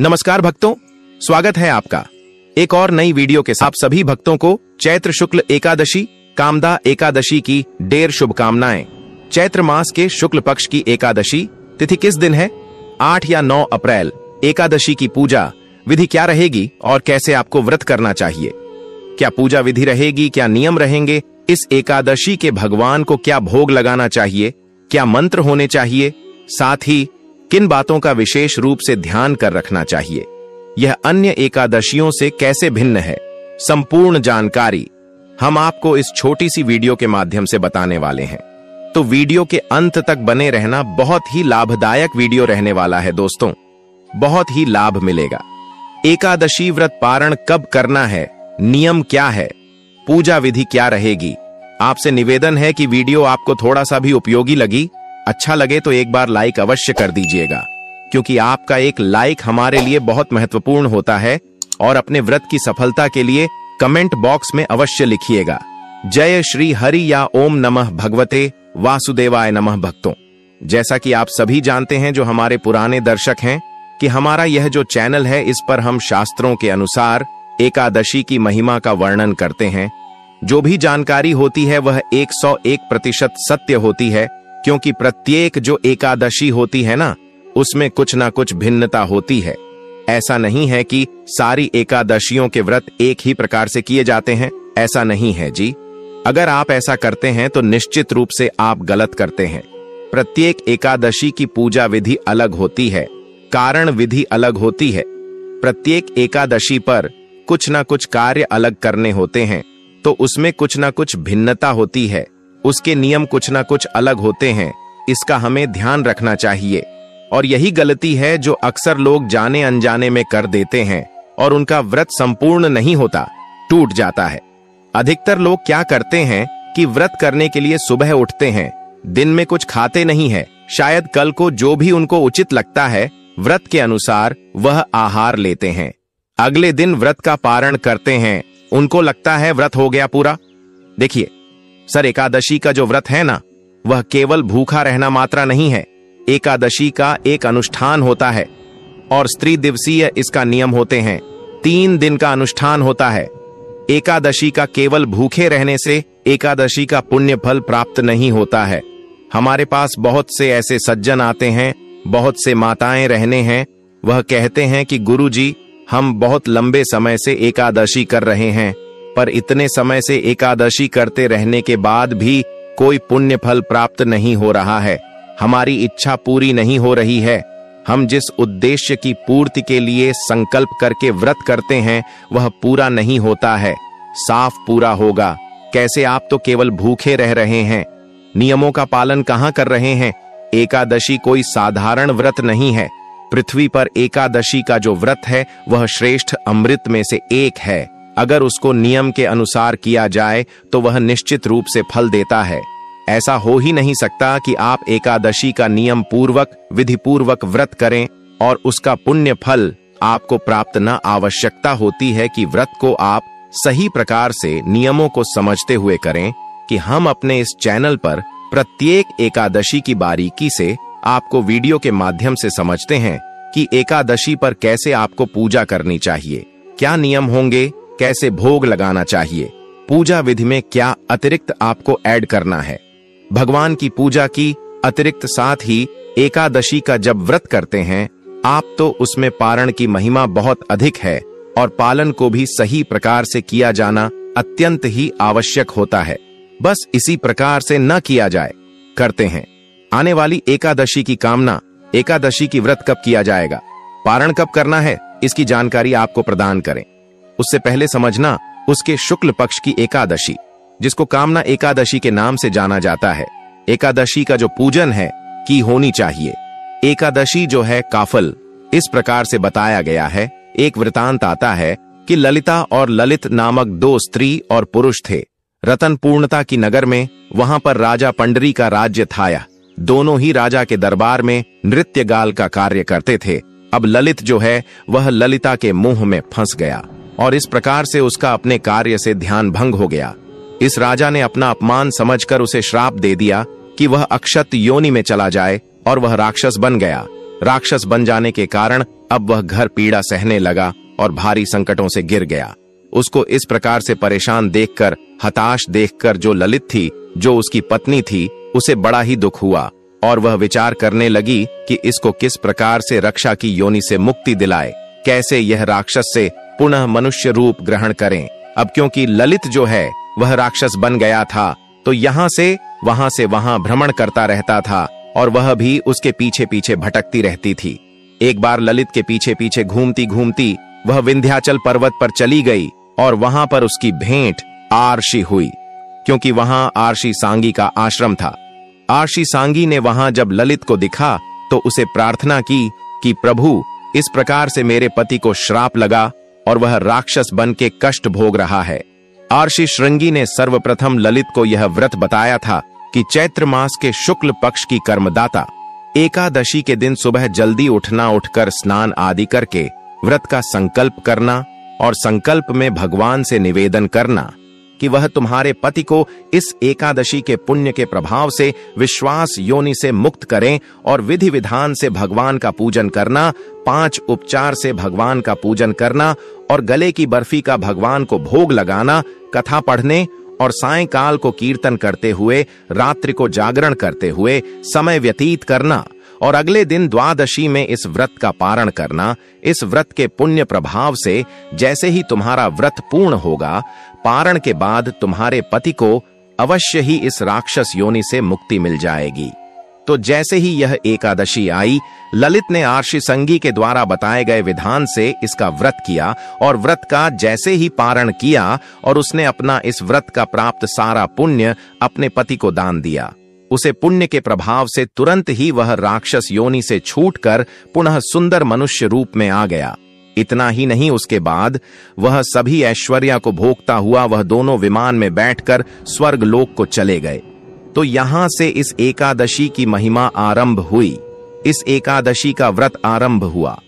नमस्कार भक्तों, स्वागत है आपका एक और नई वीडियो के साथ। आप सभी भक्तों को चैत्र शुक्ल एकादशी कामदा एकादशी की ढेर शुभकामनाएं। चैत्र मास के शुक्ल पक्ष की एकादशी तिथि किस दिन है? 8 या 9 अप्रैल। एकादशी की पूजा विधि क्या रहेगी और कैसे आपको व्रत करना चाहिए? क्या पूजा विधि रहेगी? क्या नियम रहेंगे? इस एकादशी के भगवान को क्या भोग लगाना चाहिए? क्या मंत्र होने चाहिए? साथ ही किन बातों का विशेष रूप से ध्यान कर रखना चाहिए? यह अन्य एकादशियों से कैसे भिन्न है? संपूर्ण जानकारी हम आपको इस छोटी सी वीडियो के माध्यम से बताने वाले हैं, तो वीडियो के अंत तक बने रहना। बहुत ही लाभदायक वीडियो रहने वाला है दोस्तों, बहुत ही लाभ मिलेगा। एकादशी व्रत पारण कब करना है, नियम क्या है, पूजा विधि क्या रहेगी? आपसे निवेदन है कि वीडियो आपको थोड़ा सा भी उपयोगी लगी, अच्छा लगे तो एक बार लाइक अवश्य कर दीजिएगा, क्योंकि आपका एक लाइक हमारे लिए बहुत महत्वपूर्ण होता है। और अपने व्रत की सफलता के लिए कमेंट बॉक्स में अवश्य लिखिएगा जय श्री हरि या ओम नमः भगवते वासुदेवाय नमः। भक्तों, जैसा कि आप सभी जानते हैं, जो हमारे पुराने दर्शक हैं, कि हमारा यह जो चैनल है, इस पर हम शास्त्रों के अनुसार एकादशी की महिमा का वर्णन करते हैं। जो भी जानकारी होती है वह 101% सत्य होती है, क्योंकि प्रत्येक जो एकादशी होती है ना, उसमें कुछ ना कुछ भिन्नता होती है। ऐसा नहीं है कि सारी एकादशियों के व्रत एक ही प्रकार से किए जाते हैं, ऐसा नहीं है जी। अगर आप ऐसा करते हैं तो निश्चित रूप से आप गलत करते हैं। प्रत्येक एकादशी की पूजा विधि अलग होती है, कारण विधि अलग होती है। प्रत्येक एकादशी पर कुछ ना कुछ कार्य अलग करने होते हैं, तो उसमें कुछ ना कुछ भिन्नता होती है, उसके नियम कुछ ना कुछ अलग होते हैं। इसका हमें ध्यान रखना चाहिए, और यही गलती है जो अक्सर लोग जाने अनजाने में कर देते हैं और उनका व्रत संपूर्ण नहीं होता, टूट जाता है। अधिकतर लोग क्या करते हैं कि व्रत करने के लिए सुबह उठते हैं, दिन में कुछ खाते नहीं है, शायद कल को जो भी उनको उचित लगता है व्रत के अनुसार वह आहार लेते हैं। अगले दिन व्रत का पारण करते हैं, उनको लगता है व्रत हो गया पूरा। देखिए सर, एकादशी का जो व्रत है ना, वह केवल भूखा रहना मात्रा नहीं है। एकादशी का एक अनुष्ठान होता है, और स्त्री दिवसीय इसका नियम होते हैं। 3 दिन का अनुष्ठान होता है। एकादशी का केवल भूखे रहने से एकादशी का पुण्य फल प्राप्त नहीं होता है। हमारे पास बहुत से ऐसे सज्जन आते हैं, बहुत से माताएं रहने हैं, वह कहते हैं कि गुरुजी, हम बहुत लंबे समय से एकादशी कर रहे हैं, पर इतने समय से एकादशी करते रहने के बाद भी कोई पुण्य फल प्राप्त नहीं हो रहा है, हमारी इच्छा पूरी नहीं हो रही है। हम जिस उद्देश्य की पूर्ति के लिए संकल्प करके व्रत करते हैं वह पूरा नहीं होता है। साफ पूरा होगा कैसे? आप तो केवल भूखे रह रहे हैं, नियमों का पालन कहां कर रहे हैं? एकादशी कोई साधारण व्रत नहीं है। पृथ्वी पर एकादशी का जो व्रत है वह श्रेष्ठ अमृत में से एक है। अगर उसको नियम के अनुसार किया जाए तो वह निश्चित रूप से फल देता है। ऐसा हो ही नहीं सकता कि आप एकादशी का नियम पूर्वक विधि पूर्वक व्रत करें और उसका पुण्य फल आपको प्राप्त न। आवश्यकता होती है कि व्रत को आप सही प्रकार से नियमों को समझते हुए करें, कि हम अपने इस चैनल पर प्रत्येक एकादशी की बारीकी से आपको वीडियो के माध्यम से समझते हैं कि एकादशी पर कैसे आपको पूजा करनी चाहिए, क्या नियम होंगे, कैसे भोग लगाना चाहिए, पूजा विधि में क्या अतिरिक्त आपको ऐड करना है। भगवान की पूजा की अतिरिक्त साथ ही एकादशी का जब व्रत करते हैं आप, तो उसमें पारण की महिमा बहुत अधिक है, और पालन को भी सही प्रकार से किया जाना अत्यंत ही आवश्यक होता है। बस इसी प्रकार से न किया जाए, करते हैं। आने वाली एकादशी की कामना, एकादशी की व्रत कब किया जाएगा, पारण कब करना है, इसकी जानकारी आपको प्रदान करें। उससे पहले समझना उसके शुक्ल पक्ष की एकादशी, जिसको कामना एकादशी के नाम से जाना जाता है। एकादशी का जो पूजन है की होनी चाहिए। एकादशी जो है काफल, इस प्रकार से बताया गया है। एक वृतांत आता है कि ललिता और ललित नामक 2 स्त्री और पुरुष थे रतनपूर्णता की नगर में। वहां पर राजा पंडरी का राज्य था। दोनों ही राजा के दरबार में नृत्य गाल का कार्य करते थे। अब ललित जो है वह ललिता के मुंह में फंस गया, और इस प्रकार से उसका अपने कार्य से ध्यान भंग हो गया। इस राजा ने अपना अपमान समझकर उसे श्राप दे दिया कि वह अक्षत योनि में चला जाए, और वह राक्षस बन गया। राक्षस बन जाने के कारण अब वह घर पीड़ा सहने लगा और भारी संकटों से गिर गया। उसको इस प्रकार से परेशान देखकर, हताश देखकर जो ललित थी, जो उसकी पत्नी थी, उसे बड़ा ही दुख हुआ और वह विचार करने लगी कि इसको किस प्रकार से रक्षा की योनि से मुक्ति दिलाए, कैसे यह राक्षस से पुनः मनुष्य रूप ग्रहण करें। अब क्योंकि ललित जो है वह राक्षस बन गया था, तो यहाँ से वहां भ्रमण करता रहता था और वह भी उसके पीछे पीछे भटकती रहती थी। एक बार ललित के पीछे पीछे घूमती घूमती वह विंध्याचल पर्वत पर चली गई और वहां पर उसकी भेंट आर्षि हुई, क्योंकि वहां आर्षि सांगी का आश्रम था। आर्षि सांगी ने वहां जब ललित को दिखा तो उसे प्रार्थना की कि प्रभु, इस प्रकार से मेरे पति को श्राप लगा और वह राक्षस बन के कष्ट भोग रहा है। आर्षि श्रृंगी ने सर्वप्रथम ललित को यह व्रत बताया था कि चैत्र मास के शुक्ल पक्ष की कर्मदाता एकादशी के दिन सुबह जल्दी उठकर स्नान आदि करके व्रत का संकल्प करना और संकल्प में भगवान से निवेदन करना कि वह तुम्हारे पति को इस एकादशी के पुण्य के प्रभाव से विश्वास योनि से मुक्त करें और विधि विधान से भगवान का पूजन करना, 5 उपचार से भगवान का पूजन करना और गले की बर्फी का भगवान को भोग लगाना, कथा पढ़ने और सायंकाल को कीर्तन करते हुए, रात्रि को जागरण करते हुए समय व्यतीत करना और अगले दिन द्वादशी में इस व्रत का पारण करना। इस व्रत के पुण्य प्रभाव से जैसे ही तुम्हारा व्रत पूर्ण होगा, पारण के बाद तुम्हारे पति को अवश्य ही इस राक्षस योनि से मुक्ति मिल जाएगी। तो जैसे ही यह एकादशी आई, ललित ने आर्षि संगी के द्वारा बताए गए विधान से इसका व्रत किया और व्रत का जैसे ही पारण किया और उसने अपना इस व्रत का प्राप्त सारा पुण्य अपने पति को दान दिया। उसे पुण्य के प्रभाव से तुरंत ही वह राक्षस योनि से छूटकर पुनः सुंदर मनुष्य रूप में आ गया। इतना ही नहीं, उसके बाद वह सभी ऐश्वर्या को भोगता हुआ वह दोनों विमान में बैठकर स्वर्ग लोक को चले गए। तो यहां से इस एकादशी की महिमा आरंभ हुई, इस एकादशी का व्रत आरंभ हुआ।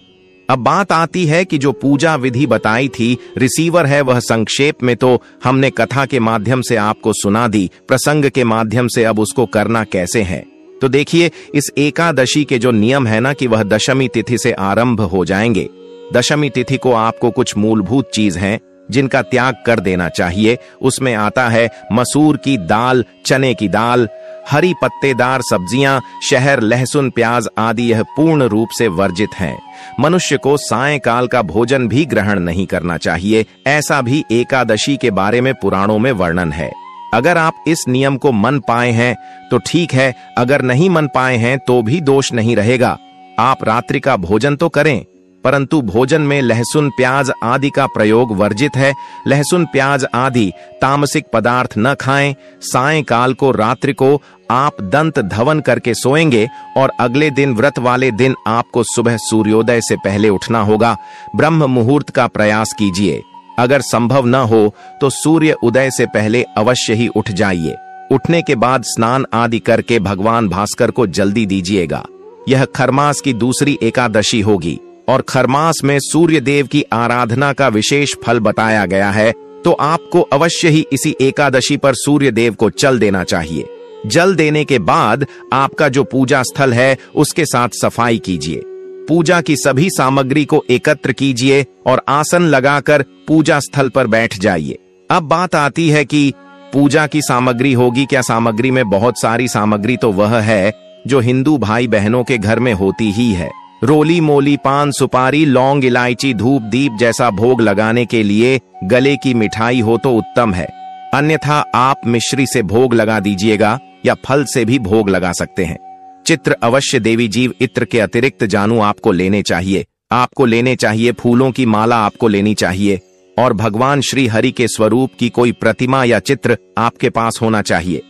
अब बात आती है कि जो पूजा विधि बताई थी, रिसीवर है वह संक्षेप में तो हमने कथा के माध्यम से आपको सुना दी, प्रसंग के माध्यम से अब उसको करना कैसे है। तो देखिए, इस एकादशी के जो नियम है ना कि वह दशमी तिथि से आरंभ हो जाएंगे। दशमी तिथि को आपको कुछ मूलभूत चीज हैं जिनका त्याग कर देना चाहिए। उसमें आता है मसूर की दाल, चने की दाल, हरी पत्तेदार सब्जियां, शहर, लहसुन, प्याज आदि यह पूर्ण रूप से वर्जित हैं। मनुष्य को सायंकाल का भोजन भी ग्रहण नहीं करना चाहिए, ऐसा भी एकादशी के बारे में पुराणों में वर्णन है। अगर आप इस नियम को मन पाए हैं तो ठीक है, अगर नहीं मन पाए हैं तो भी दोष नहीं रहेगा। आप रात्रि का भोजन तो करें, परंतु भोजन में लहसुन प्याज आदि का प्रयोग वर्जित है। लहसुन प्याज आदि तामसिक पदार्थ न खाएं। सायंकाल को, रात्रि को आप दंत धवन करके सोएंगे और अगले दिन व्रत वाले दिन आपको सुबह सूर्योदय से पहले उठना होगा। ब्रह्म मुहूर्त का प्रयास कीजिए। अगर संभव न हो तो सूर्य उदय से पहले अवश्य ही उठ जाइए। उठने के बाद स्नान आदि करके भगवान भास्कर को जल्दी दीजिएगा। यह खरमास की दूसरी एकादशी होगी और खरमास में सूर्य देव की आराधना का विशेष फल बताया गया है, तो आपको अवश्य ही इसी एकादशी पर सूर्य देव को जल देना चाहिए। जल देने के बाद आपका जो पूजा स्थल है उसके साथ सफाई कीजिए। पूजा की सभी सामग्री को एकत्र कीजिए और आसन लगाकर पूजा स्थल पर बैठ जाइए। अब बात आती है कि पूजा की सामग्री होगी क्या। सामग्री में बहुत सारी सामग्री तो वह है जो हिंदू भाई बहनों के घर में होती ही है। रोली मोली, पान सुपारी, लौंग, इलायची, धूप दीप जैसा भोग लगाने के लिए गले की मिठाई हो तो उत्तम है। अन्यथा आप मिश्री से भोग लगा दीजिएगा या फल से भी भोग लगा सकते हैं। चित्र अवश्य देवी जीव इत्र के अतिरिक्त जानू आपको लेने चाहिए। आपको लेने चाहिए फूलों की माला, आपको लेनी चाहिए और भगवान श्री हरि के स्वरूप की कोई प्रतिमा या चित्र आपके पास होना चाहिए।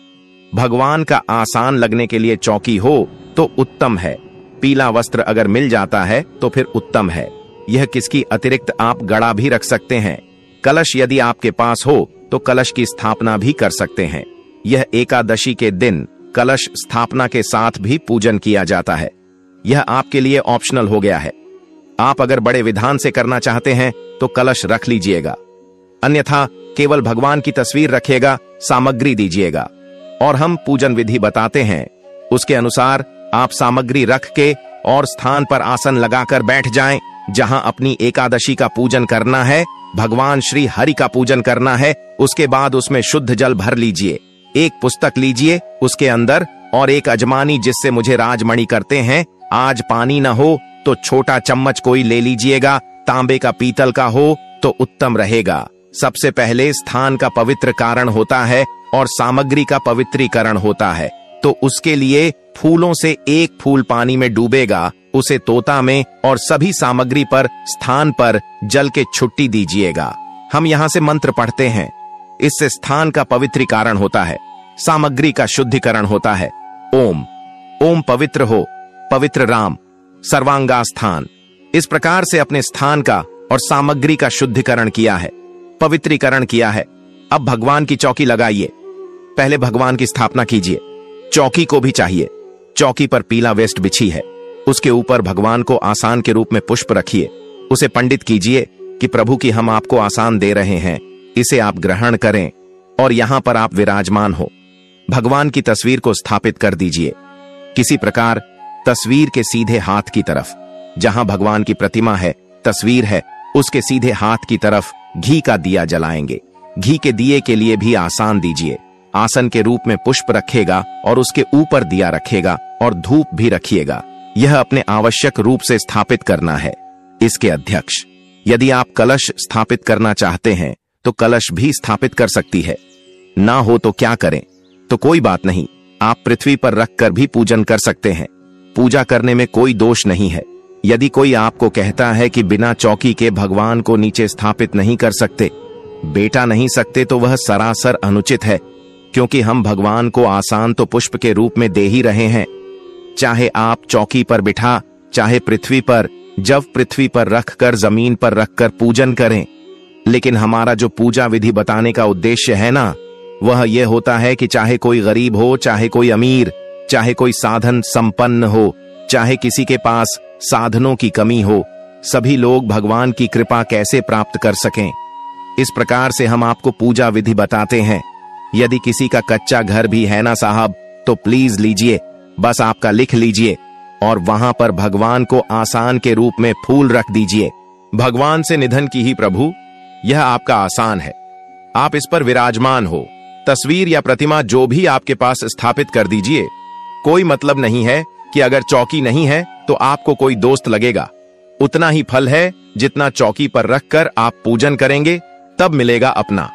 भगवान का आसान लगने के लिए चौकी हो तो उत्तम है। पीला वस्त्र अगर मिल जाता है तो फिर उत्तम है। यह किसकी अतिरिक्त आप गड़ा भी रख सकते हैं। कलश यदि आपके पास हो तो कलश की स्थापना भी कर सकते हैं। यह एकादशी के दिन कलश स्थापना के साथ भी पूजन किया जाता है। यह आपके लिए ऑप्शनल हो गया है। आप अगर बड़े विधान से करना चाहते हैं तो कलश रख लीजिएगा, अन्यथा केवल भगवान की तस्वीर रखिएगा, सामग्री दीजिएगा और हम पूजन विधि बताते हैं। उसके अनुसार आप सामग्री रख के और स्थान पर आसन लगाकर बैठ जाएं, जहां अपनी एकादशी का पूजन करना है, भगवान श्री हरि का पूजन करना है। उसके बाद उसमें शुद्ध जल भर लीजिए, एक पुस्तक लीजिए, उसके अंदर और एक अजमानी जिससे मुझे राजमणि करते हैं। आज पानी न हो तो छोटा चम्मच कोई ले लीजिएगा, तांबे का पीतल का हो तो उत्तम रहेगा। सबसे पहले स्थान का पवित्र कारण होता है और सामग्री का पवित्रीकरण होता है, तो उसके लिए फूलों से एक फूल पानी में डूबेगा, उसे तोता में और सभी सामग्री पर स्थान पर जल के छुट्टी दीजिएगा। हम यहाँ से मंत्र पढ़ते हैं, इससे स्थान का पवित्रीकरण होता है, सामग्री का शुद्धिकरण होता है। ओम ओम पवित्र हो, पवित्र राम, सर्वांगा स्थान। इस प्रकार से अपने स्थान का और सामग्री का शुद्धिकरण किया है, पवित्रीकरण किया है। अब भगवान की चौकी लगाइए, पहले भगवान की स्थापना कीजिए। चौकी को भी चाहिए, चौकी पर पीला वेस्ट बिछी है, उसके ऊपर भगवान को आसान के रूप में पुष्प रखिए, उसे पंडित कीजिए कि प्रभु की हम आपको आसान दे रहे हैं, इसे आप ग्रहण करें और यहां पर आप विराजमान हो। भगवान की तस्वीर को स्थापित कर दीजिए किसी प्रकार, तस्वीर के सीधे हाथ की तरफ, जहां भगवान की प्रतिमा है, तस्वीर है, उसके सीधे हाथ की तरफ घी का दिया जलाएंगे। घी के दिए के लिए भी आसान दीजिए, आसन के रूप में पुष्प रखेगा और उसके ऊपर दिया रखेगा और धूप भी रखिएगा। यह अपने आवश्यक रूप से स्थापित करना है। इसके अध्यक्ष, यदि आप कलश स्थापित करना चाहते हैं तो कलश भी स्थापित कर सकती है, ना हो तो क्या करें, तो कोई बात नहीं, आप पृथ्वी पर रखकर भी पूजन कर सकते हैं। पूजा करने में कोई दोष नहीं है। यदि कोई आपको कहता है कि बिना चौकी के भगवान को नीचे स्थापित नहीं कर सकते, बेटा नहीं सकते, तो वह सरासर अनुचित है, क्योंकि हम भगवान को आसान तो पुष्प के रूप में दे ही रहे हैं। चाहे आप चौकी पर बिठा, चाहे पृथ्वी पर, जब पृथ्वी पर रखकर, जमीन पर रखकर पूजन करें। लेकिन हमारा जो पूजा विधि बताने का उद्देश्य है ना, वह यह होता है कि चाहे कोई गरीब हो, चाहे कोई अमीर, चाहे कोई साधन संपन्न हो, चाहे किसी के पास साधनों की कमी हो, सभी लोग भगवान की कृपा कैसे प्राप्त कर सकें, इस प्रकार से हम आपको पूजा विधि बताते हैं। यदि किसी का कच्चा घर भी है ना साहब, तो प्लीज लीजिए, बस आपका लिख लीजिए और वहां पर भगवान को आसान के रूप में फूल रख दीजिए। भगवान से निधन की ही प्रभु, यह आपका आसान है, आप इस पर विराजमान हो। तस्वीर या प्रतिमा जो भी आपके पास स्थापित कर दीजिए। कोई मतलब नहीं है कि अगर चौकी नहीं है तो आपको कोई दोस्त लगेगा। उतना ही फल है जितना चौकी पर रखकर आप पूजन करेंगे, तब मिलेगा अपना।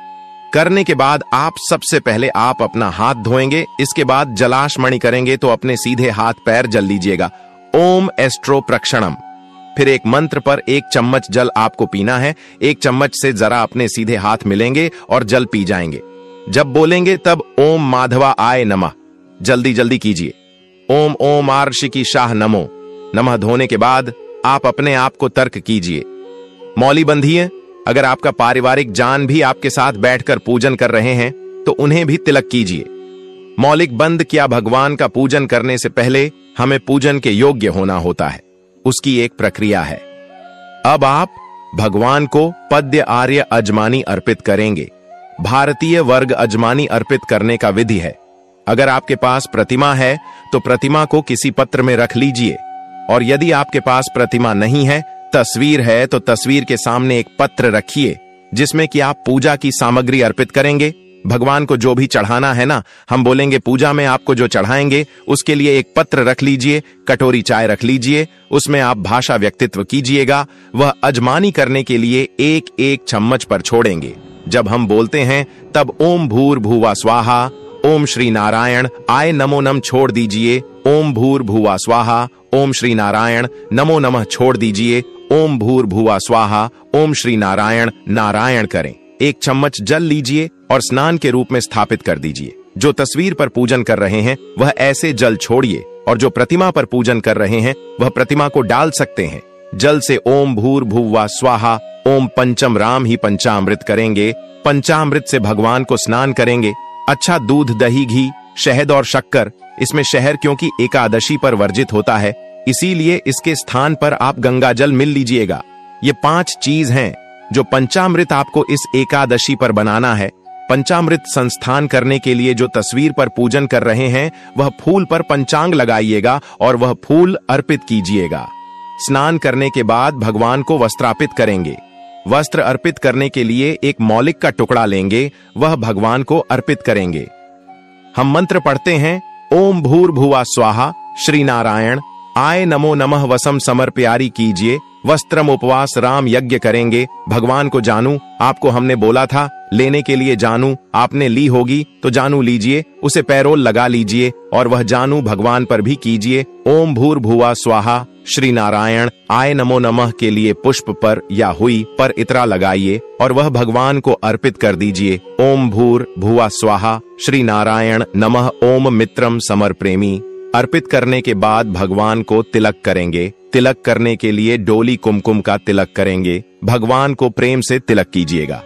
करने के बाद आप सबसे पहले आप अपना हाथ धोएंगे, इसके बाद जलाशमणि करेंगे तो अपने सीधे हाथ पैर जल लीजिएगा। ओम एस्ट्रो प्रक्षणम। फिर एक मंत्र पर 1 चम्मच जल आपको पीना है। 1 चम्मच से जरा अपने सीधे हाथ मिलेंगे और जल पी जाएंगे। जब बोलेंगे तब ओम माधवा आय नमः, जल्दी जल्दी कीजिए। ओम ओम आर्षि की शाह नमो नमः धोने के बाद आप अपने आप को तर्क कीजिए, मौली बंधिए। अगर आपका पारिवारिक जान भी आपके साथ बैठकर पूजन कर रहे हैं तो उन्हें भी तिलक कीजिए। मौलिक बंद किया। भगवान का पूजन करने से पहले हमें पूजन के योग्य होना होता है, उसकी एक प्रक्रिया है। अब आप भगवान को पद्य आर्य अजमानी अर्पित करेंगे। भारतीय वर्ग अजमानी अर्पित करने का विधि है। अगर आपके पास प्रतिमा है तो प्रतिमा को किसी पत्र में रख लीजिए, और यदि आपके पास प्रतिमा नहीं है, तस्वीर है, तो तस्वीर के सामने एक पत्र रखिए जिसमें कि आप पूजा की सामग्री अर्पित करेंगे। भगवान को जो भी चढ़ाना है ना, हम बोलेंगे पूजा में आपको जो चढ़ाएंगे उसके लिए एक पत्र रख लीजिए, कटोरी चाय रख लीजिए, उसमें आप भाषा व्यक्तित्व कीजिएगा। वह अजमानी करने के लिए 1-1 चम्मच पर छोड़ेंगे। जब हम बोलते हैं तब ओम भूर्भुवः स्वाहा, ओम श्री नारायण आय नमो नम छोड़ दीजिए। ओम भूर्भुवः स्वाहा, ओम श्री नारायण नमो नमः छोड़ दीजिए। ओम भूर्भुवः स्वाहा, ओम श्री नारायण नारायण करें। 1 चम्मच जल लीजिए और स्नान के रूप में स्थापित कर दीजिए। जो तस्वीर पर पूजन कर रहे हैं वह ऐसे जल छोड़िए, और जो प्रतिमा पर पूजन कर रहे हैं वह प्रतिमा को डाल सकते हैं। जल से ओम भूर्भुवः स्वाहा, ओम पंचम राम ही पंचामृत करेंगे। पंचामृत से भगवान को स्नान करेंगे। अच्छा दूध, दही, घी, शहद और शक्कर, इसमें शहर क्योंकि एकादशी पर वर्जित होता है, इसीलिए इसके स्थान पर आप गंगा जल मिल लीजिएगा। ये 5 चीज हैं जो पंचामृत आपको इस एकादशी पर बनाना है। पंचामृत संस्थान करने के लिए जो तस्वीर पर पूजन कर रहे हैं वह फूल पर पंचांग लगाइएगा और वह फूल अर्पित कीजिएगा। स्नान करने के बाद भगवान को वस्त्रार्पित करेंगे। वस्त्र अर्पित करने के लिए एक मौलिक का टुकड़ा लेंगे, वह भगवान को अर्पित करेंगे। हम मंत्र पढ़ते हैं, ओम भूर्भुवा स्वाहा श्री नारायण आय नमो नमः वसम समर्प्यारी कीजिए। वस्त्रम उपवास राम यज्ञ करेंगे। भगवान को जानू, आपको हमने बोला था लेने के लिए जानू, आपने ली होगी तो जानू लीजिए, उसे पैरोल लगा लीजिए और वह जानू भगवान पर भी कीजिए। ओम भूर्भुवा स्वाहा श्री नारायण आय नमो नमः के लिए पुष्प पर या हुई पर इतरा लगाइए और वह भगवान को अर्पित कर दीजिए। ओम भूर्भुवा स्वाहा श्री नारायण नमः ओम मित्रम समर प्रेमी। अर्पित करने के बाद भगवान को तिलक करेंगे। तिलक करने के लिए डोली कुमकुम का तिलक करेंगे। भगवान को प्रेम से तिलक कीजिएगा।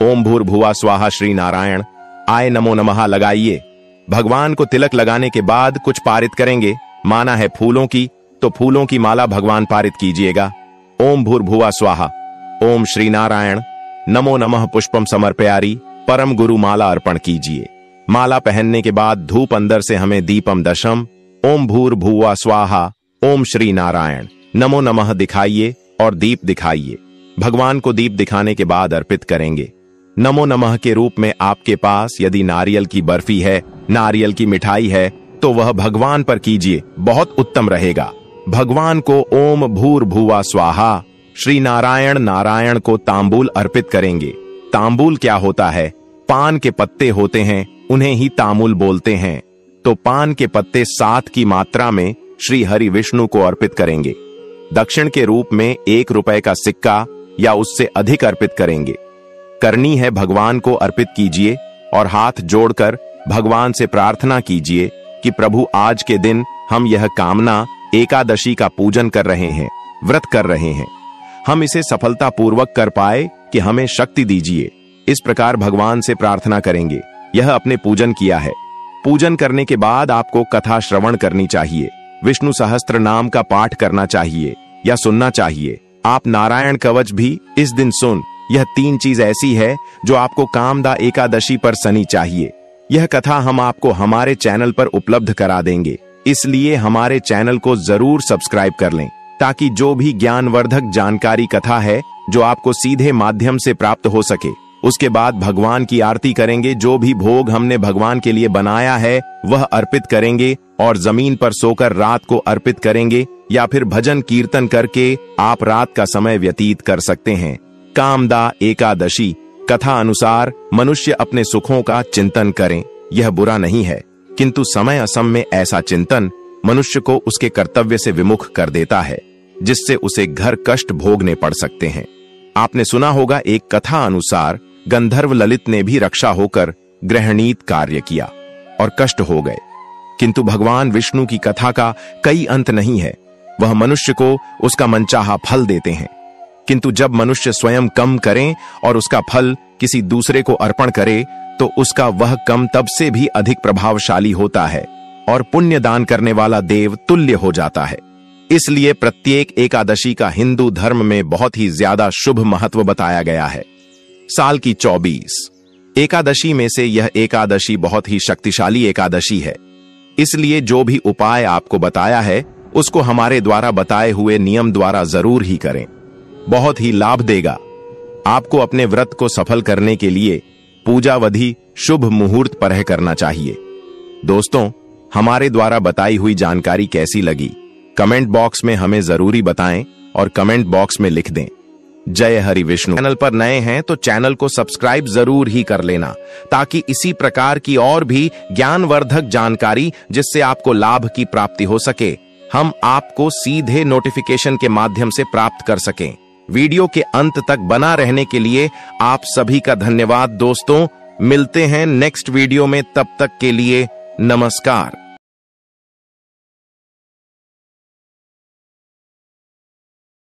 ओम भूर्भुवा स्वाहा श्री नारायण आय नमो नमः लगाइए। भगवान को तिलक लगाने के बाद कुछ पारित करेंगे। माना है फूलों की, तो फूलों की माला भगवान पारित कीजिएगा। ओम भूर्भुवा स्वाहा ओम श्री नारायण नमो नमः पुष्पम समर्पयारी परम गुरु माला अर्पण कीजिए। माला पहनने के बाद धूप अंदर से हमें दीपम दशम ओम भूर्भुवा स्वाहा ओम श्री नारायण नमो नमः दिखाइए और दीप दिखाइए। भगवान को दीप दिखाने के बाद अर्पित करेंगे। नमो नमः के रूप में आपके पास यदि नारियल की बर्फी है, नारियल की मिठाई है तो वह भगवान पर कीजिए, बहुत उत्तम रहेगा। भगवान को ओम भूर्भुवा स्वाहा श्री नारायण नारायण को तांबूल अर्पित करेंगे। तांबूल क्या होता है? पान के पत्ते होते हैं, उन्हें ही तांबूल बोलते हैं। तो पान के पत्ते 7 की मात्रा में श्री हरि विष्णु को अर्पित करेंगे। दक्षिण के रूप में 1 रुपए का सिक्का या उससे अधिक अर्पित करेंगे। करनी है भगवान को अर्पित कीजिए और हाथ जोड़कर भगवान से प्रार्थना कीजिए कि प्रभु आज के दिन हम यह कामना एकादशी का पूजन कर रहे हैं, व्रत कर रहे हैं, हम इसे सफलतापूर्वक कर पाए कि हमें शक्ति दीजिए। इस प्रकार भगवान से प्रार्थना करेंगे। यह अपने पूजन किया है। पूजन करने के बाद आपको कथा श्रवण करनी चाहिए, विष्णु सहस्त्र नाम का पाठ करना चाहिए या सुनना चाहिए। आप नारायण कवच भी इस दिन सुन। यह 3 चीज ऐसी है जो आपको कामदा एकादशी पर सनी चाहिए। यह कथा हम आपको हमारे चैनल पर उपलब्ध करा देंगे, इसलिए हमारे चैनल को जरूर सब्सक्राइब कर लें ताकि जो भी ज्ञानवर्धक जानकारी कथा है जो आपको सीधे माध्यम से प्राप्त हो सके। उसके बाद भगवान की आरती करेंगे। जो भी भोग हमने भगवान के लिए बनाया है वह अर्पित करेंगे और जमीन पर सोकर रात को अर्पित करेंगे या फिर भजन कीर्तन करके आप रात का समय व्यतीत कर सकते हैं। कामदा एकादशी कथा अनुसार मनुष्य अपने सुखों का चिंतन करें, यह बुरा नहीं है, किंतु समय असम में ऐसा चिंतन मनुष्य को उसके कर्तव्य से विमुख कर देता है, जिससे उसे घर कष्ट भोगने पड़ सकते हैं। आपने सुना होगा एक कथा अनुसार गंधर्व ललित ने भी रक्षा होकर ग्रहणीत कार्य किया और कष्ट हो गए, किंतु भगवान विष्णु की कथा का कई अंत नहीं है। वह मनुष्य को उसका मनचाहा फल देते हैं, किंतु जब मनुष्य स्वयं कम करें और उसका फल किसी दूसरे को अर्पण करे तो उसका वह कम तब से भी अधिक प्रभावशाली होता है और पुण्य दान करने वाला देव तुल्य हो जाता है। इसलिए प्रत्येक एकादशी का हिंदू धर्म में बहुत ही ज्यादा शुभ महत्व बताया गया है। साल की 24 एकादशी में से यह एकादशी बहुत ही शक्तिशाली एकादशी है, इसलिए जो भी उपाय आपको बताया है उसको हमारे द्वारा बताए हुए नियम द्वारा जरूर ही करें, बहुत ही लाभ देगा। आपको अपने व्रत को सफल करने के लिए पूजा विधि शुभ मुहूर्त पर करना चाहिए। दोस्तों, हमारे द्वारा बताई हुई जानकारी कैसी लगी कमेंट बॉक्स में हमें जरूरी बताएं और कमेंट बॉक्स में लिख दें। जय हरि विष्णु। चैनल पर नए हैं तो चैनल को सब्सक्राइब जरूर ही कर लेना ताकि इसी प्रकार की और भी ज्ञानवर्धक जानकारी जिससे आपको लाभ की प्राप्ति हो सके हम आपको सीधे नोटिफिकेशन के माध्यम से प्राप्त कर सकें। वीडियो के अंत तक बना रहने के लिए आप सभी का धन्यवाद दोस्तों। मिलते हैं नेक्स्ट वीडियो में, तब तक के लिए नमस्कार।